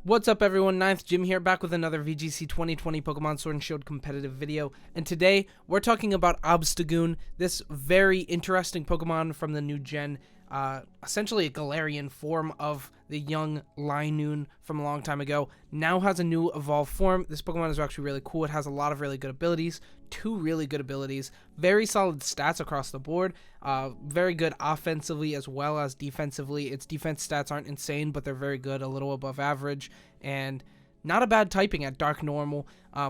What's up everyone, 9th Jim here, back with another VGC 2020 Pokemon Sword and Shield competitive video, and today we're talking about Obstagoon, this very interesting Pokemon from the new gen, essentially a Galarian form of the young Linoon from a long time ago, now has a new evolved form. This Pokemon is actually really cool. It has a lot of really good abilities, two really good abilities, very solid stats across the board, very good offensively as well as defensively. Its defense stats aren't insane, but they're very good, a little above average, and not a bad typing at Dark Normal.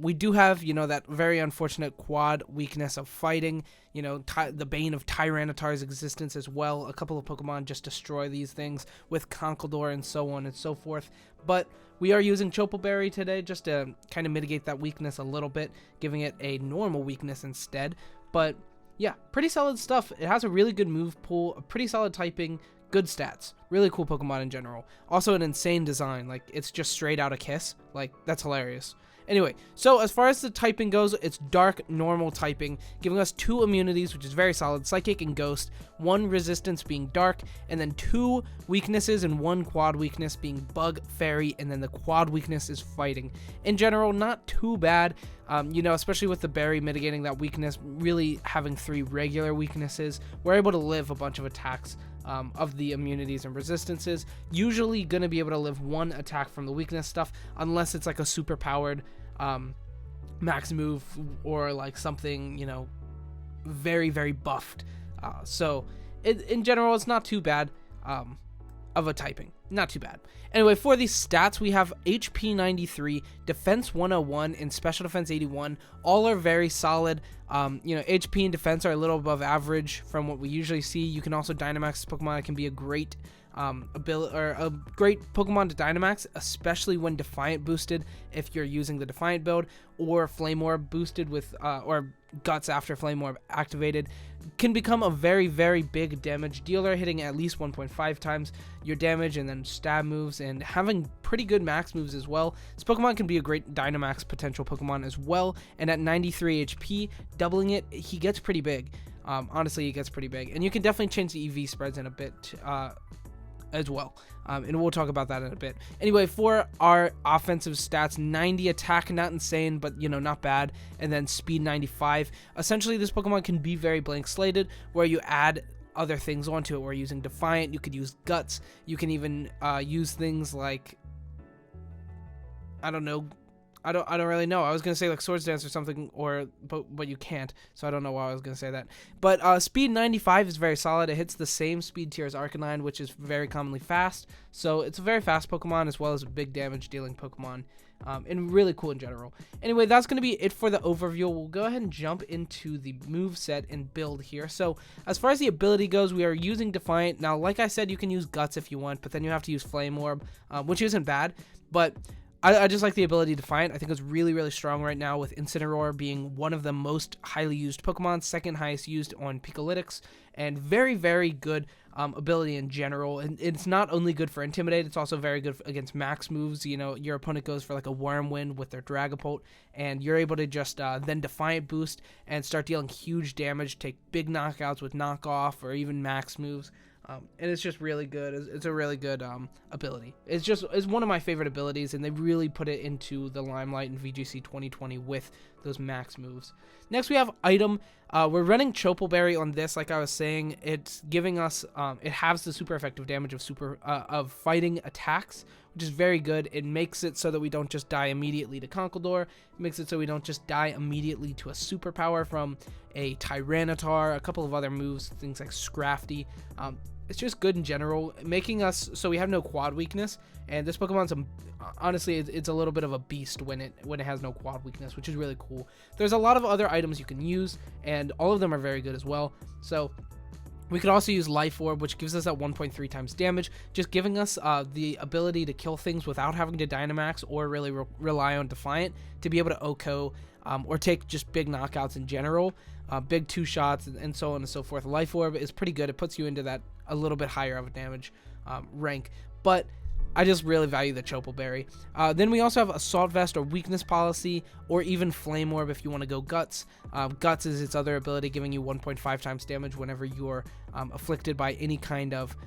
We do have, that very unfortunate quad weakness of fighting, the bane of Tyranitar's existence as well. A couple of Pokemon just destroy these things with Conkeldurr and so on and so forth. But we are using Chople Berry today just to kind of mitigate that weakness a little bit, giving it a normal weakness instead. But yeah, pretty solid stuff. It has a really good move pool, a pretty solid typing, good stats, really cool Pokemon in general. Also an insane design, like it's just straight out of Kiss, like that's hilarious. Anyway, so as far as the typing goes, it's Dark Normal typing, giving us 2 immunities, which is very solid, Psychic and Ghost, 1 resistance being Dark, and then 2 weaknesses and 1 quad weakness being Bug, Fairy, and then the quad weakness is Fighting. In general, not too bad, especially with the Berry mitigating that weakness, really having 3 regular weaknesses, we're able to live a bunch of attacks of the immunities and resistances. Usually going to be able to live 1 attack from the weakness stuff, unless it's like a super powered max move or like something, very, very buffed. So in general, it's not too bad of a typing. Not too bad. Anyway, for these stats, we have HP 93, Defense 101, and Special Defense 81. All are very solid. HP and Defense are a little above average from what we usually see. You can also Dynamax this Pokemon. It can be a great a great Pokemon to Dynamax, especially when Defiant boosted if you're using the Defiant build, or Flame Orb boosted with or Guts after Flame Orb activated. Can become a very, very big damage dealer, hitting at least 1.5 times your damage, and then stab moves, and having pretty good max moves as well. This Pokemon can be a great Dynamax potential Pokemon as well, and at 93 HP, doubling it, he gets pretty big. Honestly, he gets pretty big, and you can definitely change the EV spreads in a bit as well, and we'll talk about that in a bit. Anyway, for our offensive stats, 90 attack, not insane, but not bad, and then speed 95. Essentially, this Pokemon can be very blank slated, where you add other things onto it. We're using Defiant, you could use Guts, you can even use things like, I don't really know. I was gonna say like Swords Dance or something, but you can't, so I don't know why I was gonna say that. But speed 95 is very solid. It hits the same speed tier as Arcanine, which is very commonly fast. So it's a very fast Pokemon as well as a big damage dealing Pokemon, and really cool in general. Anyway, that's gonna be it for the overview. We'll go ahead and jump into the move set and build here. So as far as the ability goes, we are using Defiant. Now, like I said, you can use Guts if you want, but then you have to use Flame Orb, which isn't bad, but I just like the ability to Defiant. I think it's really, really strong right now, with Incineroar being one of the most highly used Pokemon, second highest used on Pikalytics, and very, very good ability in general. And it's not only good for Intimidate, it's also very good against max moves. Your opponent goes for like a Wormwind with their Dragapult, and you're able to just then Defiant boost and start dealing huge damage, take big knockouts with knockoff or even max moves. And it's just really good. It's a really good ability. It's one of my favorite abilities, and they really put it into the limelight in VGC 2020 with those max moves. Next, we have Item. We're running Chople Berry on this. Like I was saying, it's giving us it has the super effective damage of fighting attacks, which is very good. It makes it so that we don't just die immediately to Conkeldurr. It makes it so we don't just die immediately to a superpower from a Tyranitar, a couple of other moves, things like Scrafty. It's just good in general, making us so we have no quad weakness, and this Pokemon's honestly it's a little bit of a beast when it has no quad weakness, which is really cool. There's a lot of other items you can use, and all of them are very good as well. So we could also use Life Orb, which gives us that 1.3 times damage, just giving us the ability to kill things without having to Dynamax or really rely on Defiant to be able to OHKO or take just big knockouts in general, big 2-shots, and so on and so forth. Life Orb is pretty good. It puts you into that a little bit higher of a damage rank, but I just really value the Chople Berry. Then we also have Assault Vest or Weakness Policy, or even Flame Orb if you want to go Guts. Guts is its other ability, giving you 1.5 times damage whenever you're afflicted by any kind of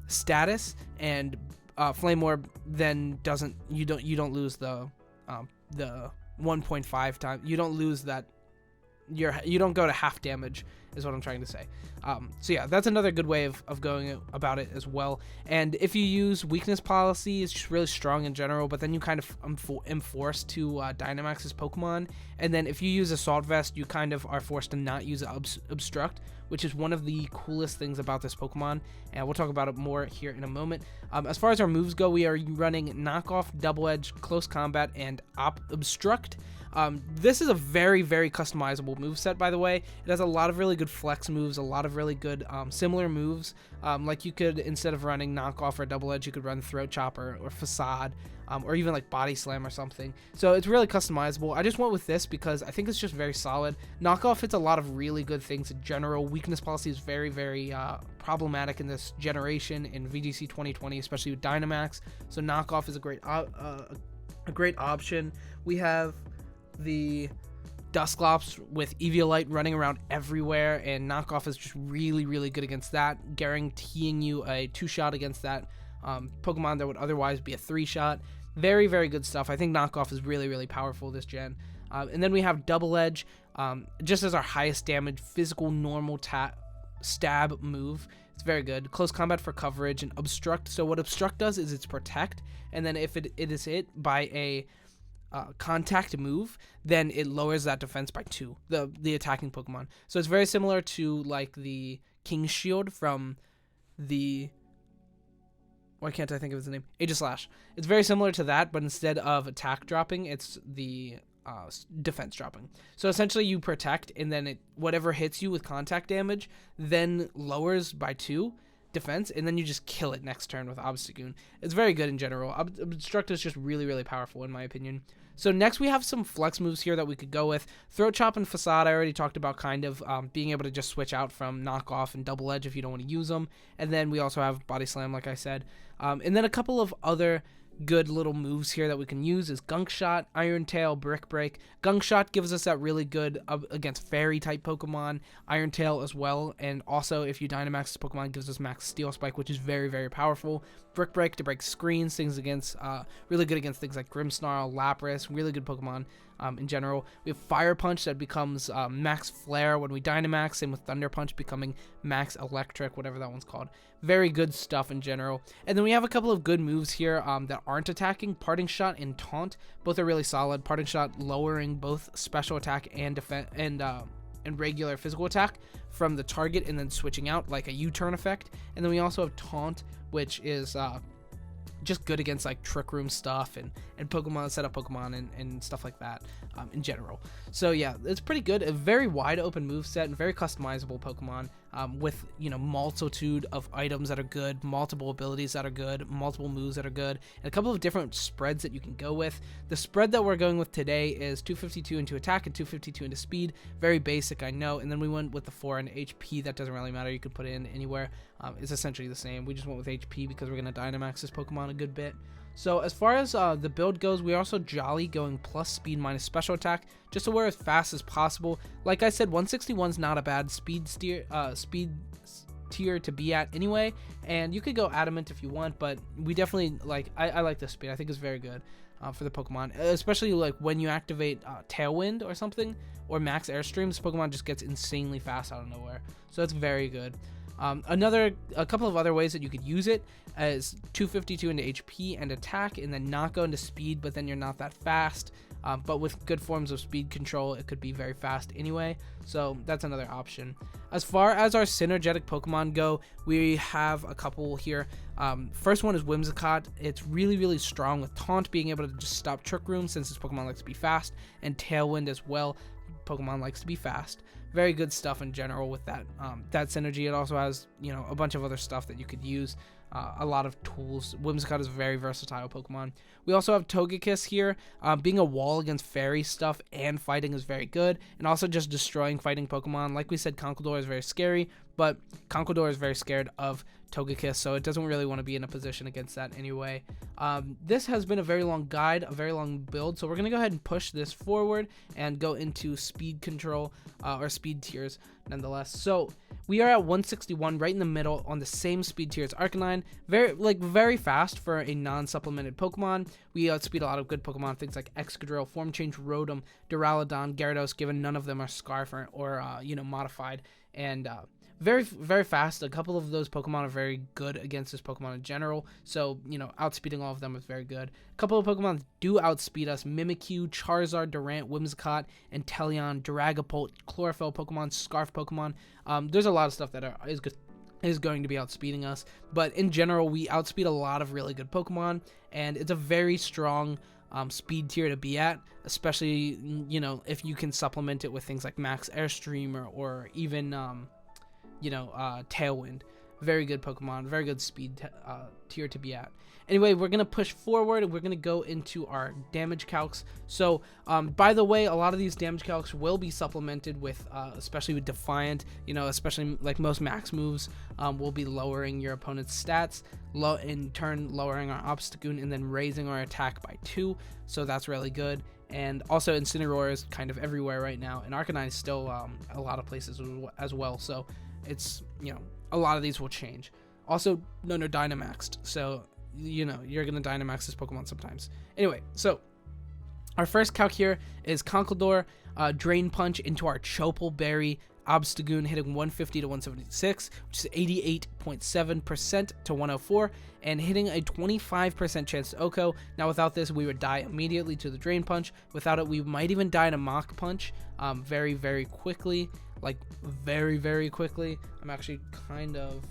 status, and Flame Orb then you don't lose the 1.5 time. You don't lose that. You don't go to half damage is what I'm trying to say. So yeah, that's another good way of going about it as well. And if you use weakness policy, it's just really strong in general, but then you kind of am forced to Dynamax his Pokemon. And then if you use Assault Vest, you kind of are forced to not use Obstruct, which is one of the coolest things about this Pokemon, and we'll talk about it more here in a moment. As far as our moves go, we are running Knockoff, Double Edge, Close Combat, and Obstruct. This is a very, very customizable moveset, by the way. It has a lot of really good flex moves, a lot of really good similar moves. Like you could, instead of running Knockoff or Double Edge, you could run Throat Chopper or Facade, or even like Body Slam or something. So it's really customizable. I just went with this because I think it's just very solid. Knockoff hits a lot of really good things in general. Weakness policy is very, very problematic in this generation in VGC 2020, especially with Dynamax. So Knockoff is a great option. We have the Dusclops with Eviolite running around everywhere, and Knockoff is just really, really good against that, guaranteeing you a 2-shot against that Pokemon that would otherwise be a 3-shot. Very, very good stuff. I think Knockoff is really, really powerful this gen. And then we have Double Edge, just as our highest damage physical normal stab move. It's very good. Close Combat for coverage, and Obstruct. So what Obstruct does is it's Protect, and then if it is hit by a contact move, then it lowers that defense by 2, the attacking Pokemon. So it's very similar to like the King Shield from the, why can't I think of his name? Aegislash. It's very similar to that, but instead of attack dropping, it's the defense dropping. So essentially you protect, and then whatever hits you with contact damage then lowers by 2 defense, and then you just kill it next turn with Obstagoon. It's very good in general. Obstruct is just really, really powerful in my opinion. So next we have some flex moves here that we could go with. Throat Chop and Facade I already talked about, kind of being able to just switch out from Knockoff and Double Edge if you don't want to use them. And then we also have Body Slam, like I said. And then a couple of other good little moves here that we can use is Gunk Shot, Iron Tail, Brick Break. Gunk Shot gives us that really good against fairy type Pokemon, Iron Tail as well, and also if you Dynamax this Pokemon, gives us Max Steel Spike, which is very, very powerful. Brick Break to break screens, things against really good against things like Grimmsnarl, Lapras, really good Pokemon in general. We have Fire Punch that becomes Max Flare when we Dynamax, same with Thunder Punch becoming Max Electric, whatever that one's called. Very good stuff in general. And then we have a couple of good moves here that aren't attacking. Parting Shot and Taunt, both are really solid. Parting Shot lowering both special attack and defense and regular physical attack from the target, and then switching out like a U-turn effect. And then we also have Taunt, which is just good against like Trick Room stuff and Pokemon, set up Pokemon and stuff like that in general. So yeah, it's pretty good. A very wide open moveset and very customizable Pokemon with, you know, multitude of items that are good, multiple abilities that are good, multiple moves that are good, and a couple of different spreads that you can go with. The spread that we're going with today is 252 into attack and 252 into speed. Very basic, I know. And then we went with the 4 into HP. That doesn't really matter. You could put it in anywhere. It's essentially the same. We just went with HP because we're going to Dynamax this Pokemon a good bit. So as far as the build goes, we're also jolly going plus speed minus special attack, just so we're as fast as possible. Like I said, 161 is not a bad speed tier to be at anyway, and you could go adamant if you want, but we definitely I like this speed. I think it's very good for the Pokemon, especially like when you activate Tailwind or something, or Max Airstream. This Pokemon just gets insanely fast out of nowhere, so it's very good. A couple of other ways that you could use it is 252 into HP and attack, and then not go into speed, but then you're not that fast. But with good forms of speed control, it could be very fast anyway. So that's another option. As far as our synergetic Pokemon go, we have a couple here. First one is Whimsicott. It's really, really strong with Taunt, being able to just stop Trick Room since this Pokemon likes to be fast, and Tailwind as well. Pokemon likes to be fast. Very good stuff in general with that synergy. It also has, you know, a bunch of other stuff that you could use. A lot of tools. Whimsicott is a very versatile Pokemon. We also have Togekiss here. Being a wall against fairy stuff and fighting is very good, and also just destroying fighting Pokemon. Like we said, Conkeldurr is very scary, but Conkeldurr is very scared of Togekiss, so it doesn't really want to be in a position against that anyway. This has been a very long guide, a very long build, so we're going to go ahead and push this forward and go into speed control, or speed tiers nonetheless. So we are at 161, right in the middle on the same speed tier as Arcanine. Very fast for a non-supplemented Pokemon. We outspeed a lot of good Pokemon, things like Excadrill, Form Change, Rotom, Duraludon, Gyarados, given none of them are Scarf or modified, and very, very fast. A couple of those Pokemon are very good against this Pokemon in general, so, outspeeding all of them is very good. A couple of Pokemon do outspeed us: Mimikyu, Charizard, Durant, Whimsicott, Inteleon, Dragapult, Chlorophyll Pokemon, Scarf Pokemon. There's a lot of stuff that is going to be outspeeding us, but in general, we outspeed a lot of really good Pokemon, and it's a very strong speed tier to be at, especially, if you can supplement it with things like Max Airstream or even Tailwind. Very good Pokemon, very good speed tier to be at. Anyway, we're going to push forward, and we're going to go into our damage calcs. So, by the way, a lot of these damage calcs will be supplemented with, especially with Defiant, especially like most max moves, will be lowering your opponent's stats, in turn lowering our Obstagoon, and then raising our attack by 2. So that's really good. And also Incineroar is kind of everywhere right now, and Arcanine is still a lot of places as well. So it's, a lot of these will change. Also, none are Dynamaxed, so, you're going to Dynamax this Pokemon sometimes. Anyway, so our first calc here is Conkeldurr, Drain Punch into our Chople Berry Obstagoon, hitting 150 to 176, which is 88.7% to 104, and hitting a 25% chance to OHKO. Now, without this, we would die immediately to the Drain Punch. Without it, we might even die to Mach Punch very, very quickly. Like, very, very quickly. I'm actually kind of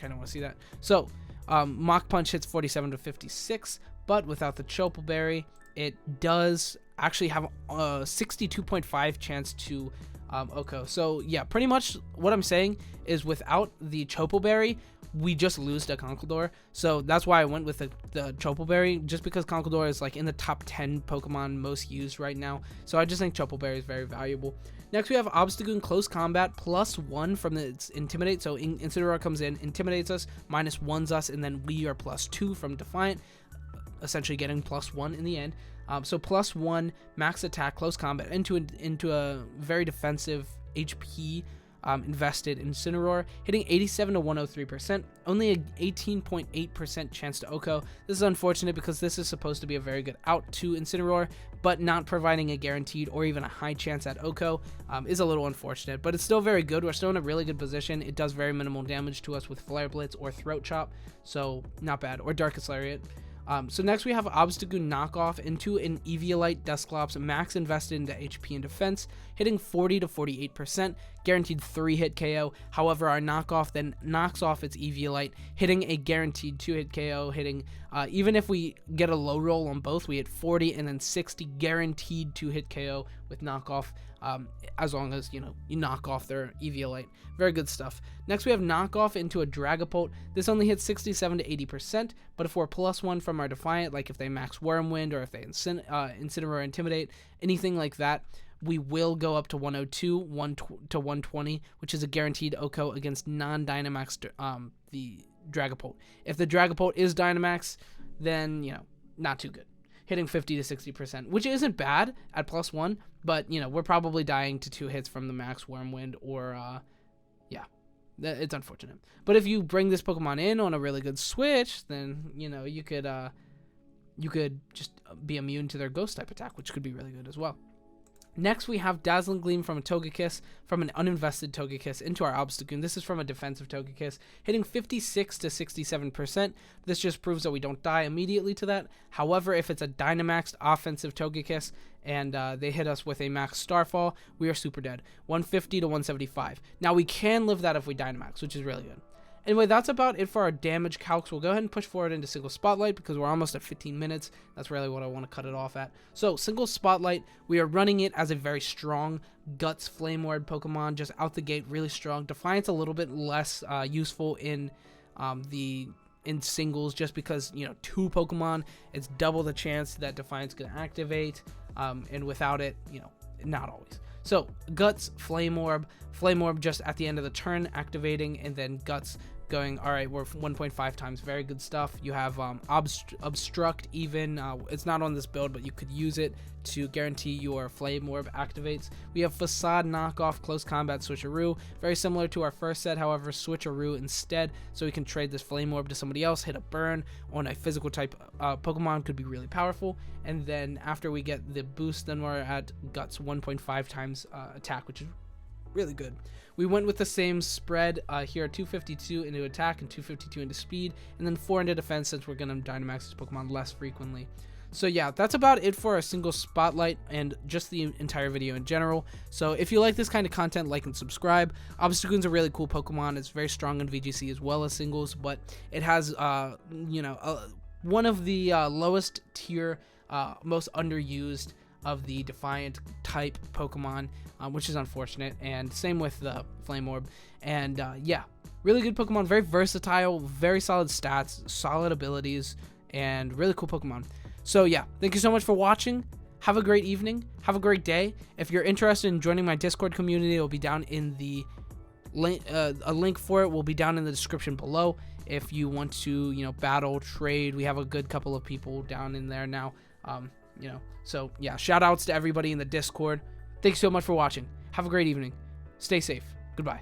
want to see that. So, Mach Punch hits 47 to 56, but without the Chople Berry, it does actually have a 62.5 chance to OHKO. So yeah, pretty much what I'm saying is without the Chople Berry, we just lose to Conkeldurr. So that's why I went with the Chople Berry, just because Conkeldurr is like in the top 10 Pokemon most used right now. So I just think Chople Berry is very valuable. Next, we have Obstagoon Close Combat, +1 from its Intimidate. So Incineroar comes in, intimidates us, -1s us, and then we are +2 from Defiant, essentially getting +1 in the end. So +1 max attack, close combat into a very defensive HP invested Incineroar, hitting 87 to 103%, only a 18.8% chance to OHKO. This is unfortunate because this is supposed to be a very good out to Incineroar, but not providing a guaranteed or even a high chance at OHKO is a little unfortunate, but it's still very good. We're still in a really good position. It does very minimal damage to us with Flare Blitz or Throat Chop, so not bad, or Darkest Lariat. So next we have Obstagoon Knockoff into an Eviolite Dusclops, max invested into HP and defense, hitting 40 to 48%, guaranteed 3-hit KO. However, our Knockoff then knocks off its Eviolite, hitting a guaranteed 2-hit KO, hitting, even if we get a low roll on both, we hit 40 and then 60 guaranteed 2-hit KO with Knockoff, as long as, you knock off their Eviolite. Very good stuff. Next, we have Knockoff into a Dragapult. This only hits 67 to 80%, but if we're +1 from our Defiant, like if they max Wormwind or if they Incineroar Intimidate, anything like that, we will go up to 102 to 120, which is a guaranteed OHKO against non-Dynamax the Dragapult. If the Dragapult is Dynamax, then, not too good. Hitting 50 to 60%, which isn't bad at +1, but, we're probably dying to 2 hits from the max Wormwind or, yeah, it's unfortunate. But if you bring this Pokemon in on a really good switch, then, you could just be immune to their Ghost type attack, which could be really good as well. Next, we have Dazzling Gleam from a Togekiss, from an uninvested Togekiss into our Obstagoon. This is from a defensive Togekiss, hitting 56 to 67%. This just proves that we don't die immediately to that. However, if it's a Dynamaxed offensive Togekiss and they hit us with a max Starfall, we are super dead. 150 to 175. Now, we can live that if we Dynamax, which is really good. Anyway, that's about it for our damage calcs. We'll go ahead and push forward into Single Spotlight because we're almost at 15 minutes. That's really what I want to cut it off at. So, Single Spotlight, we are running it as a very strong Guts Flame Ward Pokemon, just out the gate, really strong. Defiance a little bit less useful in singles, just because, 2 Pokemon, it's double the chance that Defiance can activate, and without it, not always. So, Guts, Flame Orb just at the end of the turn activating, and then Guts going, all right, we're 1.5 times, very good stuff. You have obstruct even, it's not on this build, but you could use it to guarantee your flame orb activates. We have facade knockoff, close combat switcheroo, very similar to our first set, however switcheroo instead, so we can trade this flame orb to somebody else, hit a burn on a physical type Pokemon, could be really powerful. And then after we get the boost, then we're at guts 1.5 times attack, which is really good. We went with the same spread here, 252 into attack and 252 into speed, and then 4 into defense since we're going to Dynamax this Pokemon less frequently. So yeah, that's about it for a single spotlight and just the entire video in general. So if you like this kind of content, like and subscribe. Obstagoon's a really cool Pokemon. It's very strong in VGC as well as singles, but it has, one of the lowest tier, most underused of the Defiant type Pokemon, which is unfortunate, and same with the Flame Orb. And yeah, really good Pokemon, very versatile, very solid stats, solid abilities, and really cool Pokemon. So yeah, thank you so much for watching. Have a great evening, have a great day. If you're interested in joining my Discord community, it will be down in the link, a link for it will be down in the description below. If you want to, battle, trade, we have a good couple of people down in there now. So yeah, shout outs to everybody in the Discord. Thanks so much for watching. Have a great evening. Stay safe. Goodbye.